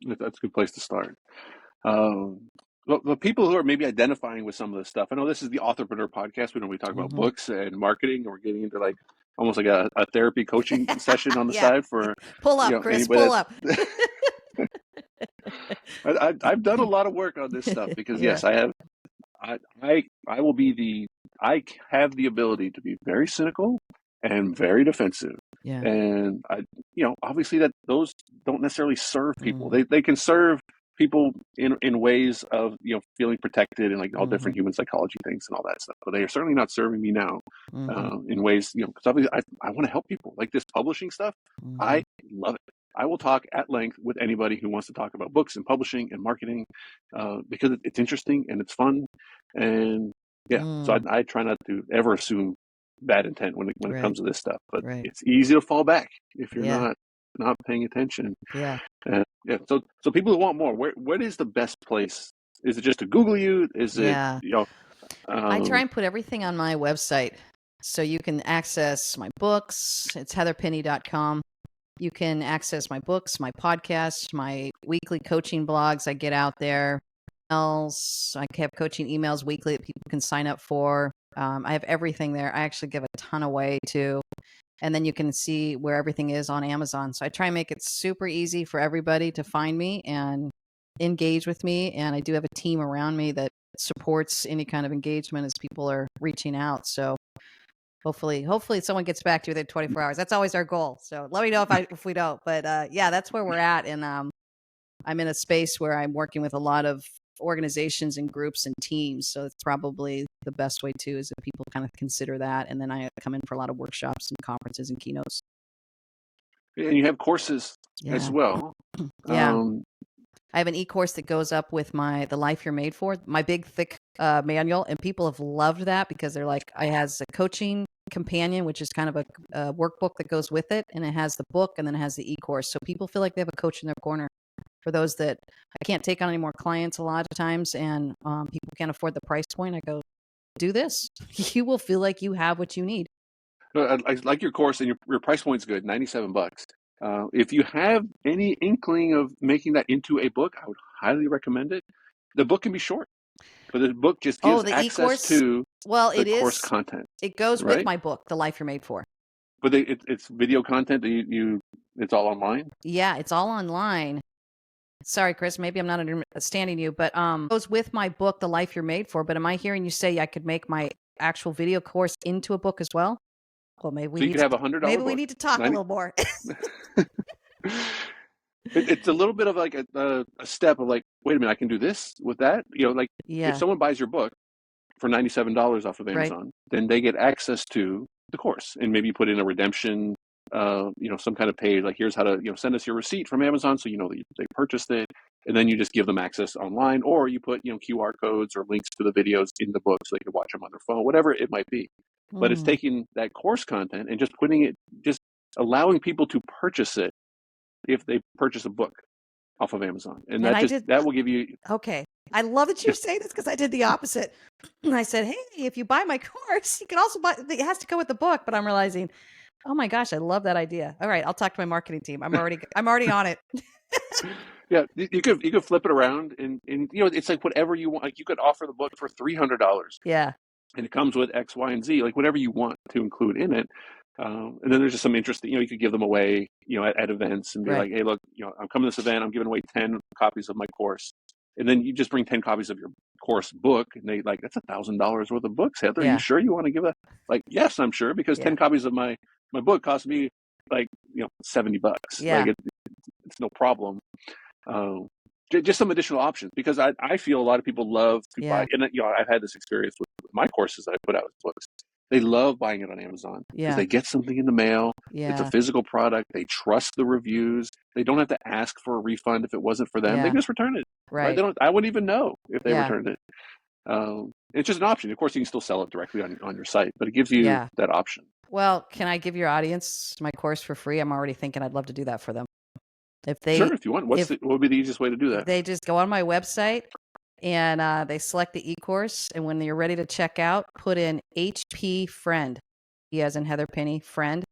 that's a good place to start. The people who are maybe identifying with some of this stuff. I know this is the Authorpreneur podcast. We talk about Mm-hmm. books and marketing, and we're getting into like almost like a therapy coaching session on the Yeah. side for Pull up, Chris, anybody pull up. I've done a lot of work on this stuff because Yeah. yes, I have. I will be I have the ability to be very cynical and very defensive. Yeah. And obviously that those don't necessarily serve people. Mm-hmm. They can serve people in ways of, feeling protected and like all different human psychology things and all that stuff. But they are certainly not serving me now in ways, because obviously I want to help people. Like this publishing stuff, Mm-hmm. I love it. I will talk at length with anybody who wants to talk about books and publishing and marketing because it's interesting and it's fun. And so I try not to ever assume bad intent when it Right. comes to this stuff. But Right. it's easy to fall back if you're Yeah. not paying attention. Yeah. So people who want more, what is the best place? Is it just to Google you? Is Yeah. it I try and put everything on my website so you can access my books. It's heatherpenny.com. You can access my books, my podcasts, my weekly coaching blogs I get out there. Emails. I have coaching emails weekly that people can sign up for. I have everything there. I actually give a ton away too. And then you can see where everything is on Amazon. So I try and make it super easy for everybody to find me and engage with me. And I do have a team around me that supports any kind of engagement as people are reaching out. So hopefully someone gets back to you within 24 hours. That's always our goal. So let me know if we don't. But yeah, that's where we're at. And I'm in a space where I'm working with a lot of organizations and groups and teams. So it's probably the best way too, is if people kind of consider that. And then I come in for a lot of workshops and conferences and keynotes. and you have courses as well. Yeah. I have an e-course that goes up with the Life You're Made For, my big, thick manual. And people have loved that because they're like, it has a coaching companion, which is kind of a workbook that goes with it. And it has the book and then it has the e-course. So people feel like they have a coach in their corner. For those that I can't take on any more clients a lot of times and people can't afford the price point, I go, do this. You will feel like you have what you need. I like your course, and your price point's good, $97. If you have any inkling of making that into a book, I would highly recommend it. The book can be short, but the book just Oh, gives the access e-course? to Well, the it course is. content, It goes with right? my book, The Life You're Made For. But it's video content that it's all online. Yeah, it's all online. Sorry, Chris, maybe I'm not understanding you, but it goes with my book, The Life You're Made For. But am I hearing you say I could make my actual video course into a book as well? Well, So you could have $100 maybe we book. need to talk a little more. It's a little bit of like a step of like, wait a minute, I can do this with that. Like if Yeah, someone buys your book for $97 off of right. Amazon, then they get access to the course, and maybe you put in a redemption, some kind of page like, here's how to, send us your receipt from Amazon, so that they purchased it, and then you just give them access online, or you put QR codes or links to the videos in the book so they can watch them on their phone, whatever it might be. But it's Mm. taking that course content and just allowing people to purchase it if they purchase a book off of Amazon, and And I did. that will give you. Okay. I love that you're saying this because I did the opposite. I said, hey, if you buy my course, you can also buy, it has to go with the book. But I'm realizing, oh my gosh, I love that idea. All right, I'll talk to my marketing team. I'm already on it. Yeah, you could flip it around, and it's like whatever you want. Like you could offer the book for $300, Yeah. and it comes with X, Y, and Z, like whatever you want to include in it. And then there's just some interest that, you could give them away, at events, and be Right. like, hey, look, I'm coming to this event, I'm giving away 10 copies of my course. And then you just bring 10 copies of your course book, and they like, that's $1,000 worth of books, Heather. Are you Yeah. sure you want to give that? Like, yes, I'm sure, because Yeah. 10 copies of my book cost me like, $70. Yeah. Like it's no problem. Just some additional options, because I feel a lot of people love to buy, Yeah. and I've had this experience with my courses that I put out as books. They love buying it on Amazon because Yeah. they get something in the mail. It's a Yeah. physical product. They trust the reviews. They don't have to ask for a refund if it wasn't for them. They Yeah. can just return it. Right. I wouldn't even know if they Yeah. returned it. It's just an option. Of course, you can still sell it directly on your site, but it gives you Yeah. that option. Well, can I give your audience my course for free? I'm already thinking I'd love to do that for them. If they, Sure, if you want. What would be the easiest way to do that? they just go on my website and they select the e-course, and when you're ready to check out, put in HP friend. He as in Heather Penny friend.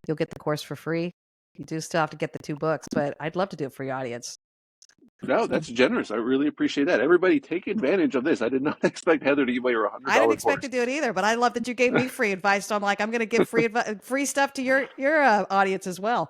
You'll get the course for free. You do still have to get the 2 books, but I'd love to do it for your audience. No, that's generous. I really appreciate that. Everybody, take advantage of this. I did not expect Heather to give away her $100 I didn't expect course. to do it either, but I love that you gave me free advice. So I'm like, I'm going to give free stuff to your audience as well.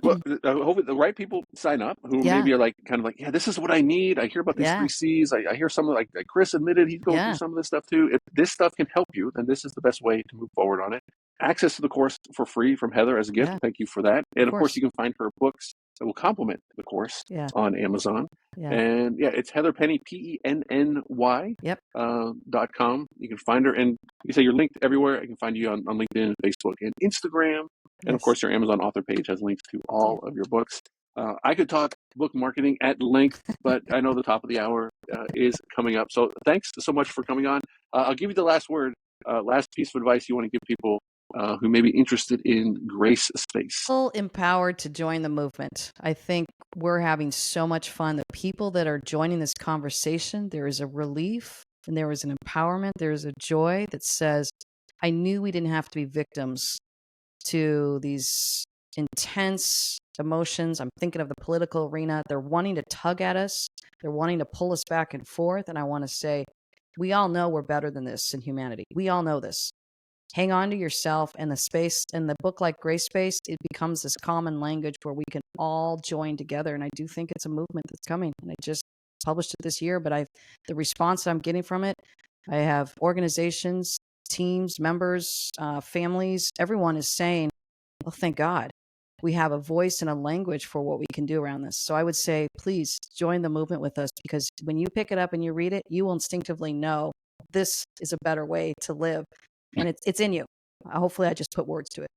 Well, hopefully the right people sign up who maybe are like, kind of like, yeah, this is what I need. I hear about these 3 C's. I hear some like Chris admitted he's going through some of this stuff too. If this stuff can help you, then this is the best way to move forward on it. Access to the course for free from Heather as a gift. Yeah. Thank you for that. And of course. course, you can find her books that will complement the course on Amazon. Yeah. And it's Heather Penny, PENNY Yep. .com. You can find her, and you say you're linked everywhere. I can find you on LinkedIn, Facebook, and Instagram. And of course, your Amazon author page has links to all of your books. I could talk book marketing at length, but I know the top of the hour is coming up. So thanks so much for coming on. I'll give you the last word, last piece of advice you want to give people who may be interested in Grace Space. Feel empowered to join the movement. I think we're having so much fun. The people that are joining this conversation, there is a relief and there is an empowerment. There is a joy that says, I knew we didn't have to be victims to these intense emotions. I'm thinking of the political arena. They're wanting to tug at us. They're wanting to pull us back and forth. And I want to say, we all know we're better than this in humanity. We all know this. Hang on to yourself, and the space, and the book like Grace Space, it becomes this common language where we can all join together. And I do think it's a movement that's coming. And I just published it this year, but the response I'm getting from it, I have organizations, teams, members, families, everyone is saying, well, thank God we have a voice and a language for what we can do around this. So I would say, please join the movement with us, because when you pick it up and you read it, you will instinctively know this is a better way to live. And it's in you. Hopefully I just put words to it.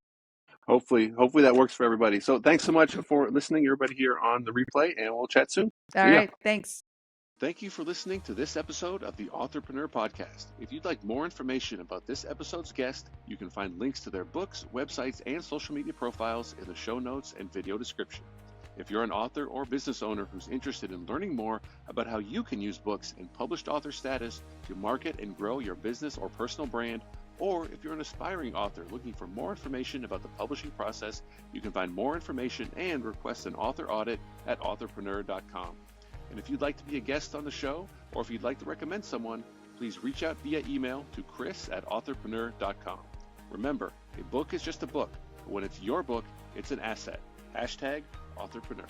Hopefully that works for everybody. So thanks so much for listening, everybody here on the replay, and we'll chat soon. All right. Thanks. Thank you for listening to this episode of the Authorpreneur Podcast. If you'd like more information about this episode's guest, you can find links to their books, websites, and social media profiles in the show notes and video description. If you're an author or business owner who's interested in learning more about how you can use books and published author status to market and grow your business or personal brand, Or if you're an aspiring author looking for more information about the publishing process, you can find more information and request an author audit at authorpreneur.com. And if you'd like to be a guest on the show, or if you'd like to recommend someone, please reach out via email to chris@authorpreneur.com. Remember, a book is just a book, but when it's your book, it's an asset. #Authorpreneur.